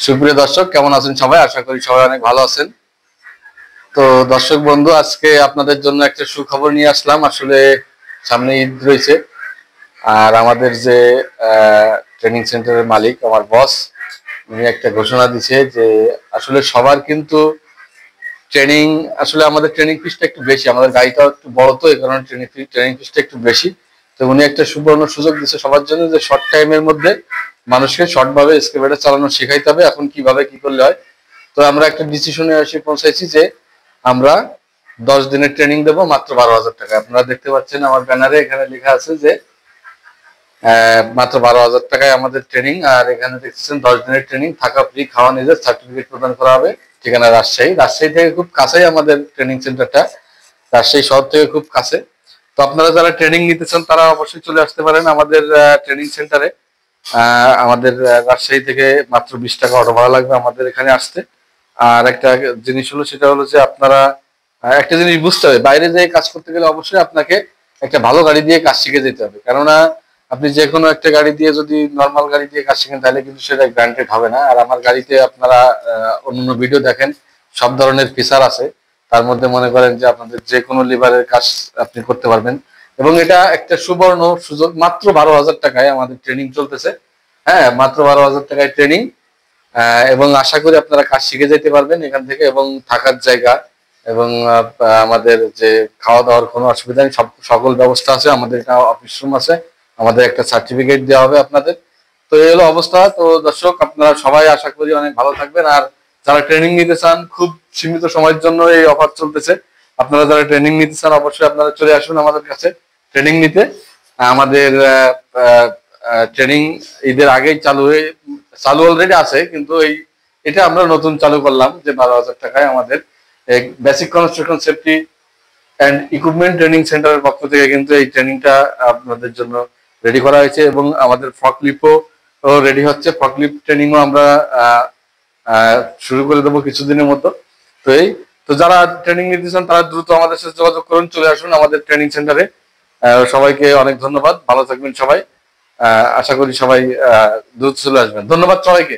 সুপ্রিয় দর্শক, কেমন আছেন সবাই? আশা করি সবাই অনেক ভালো আছেন। তো দর্শক বন্ধু, আজকে আপনাদের জন্য একটা সুখবর নিয়ে আসলাম। আসলে সামনে ঈদ রয়েছে, আর আমাদের যে ট্রেনিং সেন্টারের মালিক, আমার বস, উনি একটা ঘোষণা দিছে যে আসলে সবার কিন্তু ট্রেনিং, আসলে আমাদের ট্রেনিং ফিসটা একটু বেশি, আমাদের গাড়িটাও একটু বড়, তো এই কারণে ট্রেনিং ফিসটা একটু বেশি। তো উনি একটা সুবর্ণ সুযোগ দিচ্ছে সবার জন্য যে শর্ট টাইমের মধ্যে মানুষকে শর্ট ভাবে এক্সকেভেটর চালানো শেখাইতে হবে। এখন কিভাবে কি করলে হয়, তো আমরা একটা ডিসিশনে এসে পৌঁছাইছি যে আমরা 10 দিনের ট্রেনিং দেবো মাত্র 12,000 টাকা। আপনারা দেখতে পাচ্ছেন আমার ব্যানারে, এখানে লেখা আছে যে মাত্র 12,000 টাকায় আমাদের ট্রেনিং। আর এখানে দেখছেন 10 দিনের ট্রেনিং, থাকা ফ্রি, খাওয়া নিজের, সার্টিফিকেট প্রদান করা হবে। ঠিকানা রাজশাহী। রাজশাহী থেকে খুব কাছেই আমাদের ট্রেনিং সেন্টারটা, রাজশাহী শহর থেকে খুব কাছে। তো আপনারা যারা ট্রেনিং নিতে চান তারা অবশ্যই চলে আসতে পারেন আমাদের ট্রেনিং সেন্টারে। আমাদের রাজশাহী থেকে মাত্র 20 টাকা অটো ভাড়া লাগবে আমাদের এখানে আসতে। আর একটা জিনিস হলো, সেটা হলো যে আপনারা একটা জিনিস বুঝতে হবে, বাইরে যেয়ে কাজ করতে গেলে অবশ্যই আপনাকে একটা ভালো গাড়ি দিয়ে কাজ শিখে যেতে হবে। কেননা আপনি যে কোনো একটা গাড়ি দিয়ে যদি নর্মাল গাড়ি দিয়ে কাজ শিখেন তাহলে কিন্তু সেটা গ্রান্টেড হবে না। আর আমার গাড়িতে আপনারা অন্যান্য ভিডিও দেখেন, সব ধরনের ফিচার আছে। তার মধ্যে মনে করেন যে আপনাদের যে কোনো লিভারের কাজ আপনি করতে পারবেন। এবং এটা একটা সুবর্ণ সুযোগ, মাত্র 12,000 টাকায় আমাদের ট্রেনিং চলতেছে। হ্যাঁ, মাত্র 12,000 টাকায় ট্রেনিং। এবং আশা করি আপনারা কাজ শিখে যেতে পারবেন এখান থেকে, এবং থাকার জায়গা এবং আমাদের যে খাওয়া দাওয়ার কোনো অসুবিধা নেই, সকল ব্যবস্থা আছে। আমাদের একটা অফিস রুম আছে, আমাদের একটা সার্টিফিকেট দেওয়া হবে আপনাদের। তো এই হলো অবস্থা। তো দর্শক, আপনারা সবাই আশা করি অনেক ভালো থাকবেন। আর যারা ট্রেনিং নিতে চান, খুব সীমিত সময়ের জন্য এই অফার চলতেছে। আপনারা যারা ট্রেনিং নিতে চান অবশ্যই আপনারা চলে আসুন আমাদের কাছে ট্রেনিং নিতে। আমাদের ট্রেনিং ঈদের আগেই চালু অলরেডি আছে, কিন্তু এটা আমরা নতুন চালু করলাম যে 12,000 টাকায় আমাদের basic construction safety and equipment training সেন্টারের পক্ষ থেকে কিন্তু এই ট্রেনিংটা আপনাদের জন্য রেডি করা হয়েছে। এবং আমাদের ফকলিফটও রেডি হচ্ছে, ফকলিফট ট্রেনিংও আমরা শুরু করে দেবো কিছুদিনের মতো। তো যারা ট্রেনিং নিতে চান তারা দ্রুত আমাদের সাথে যোগাযোগ করুন, চলে আসুন আমাদের ট্রেনিং সেন্টারে। সবাইকে অনেক ধন্যবাদ, ভালো থাকবেন সবাই। আশা করি সবাই দ্রুত চলে আসবেন। ধন্যবাদ সবাইকে।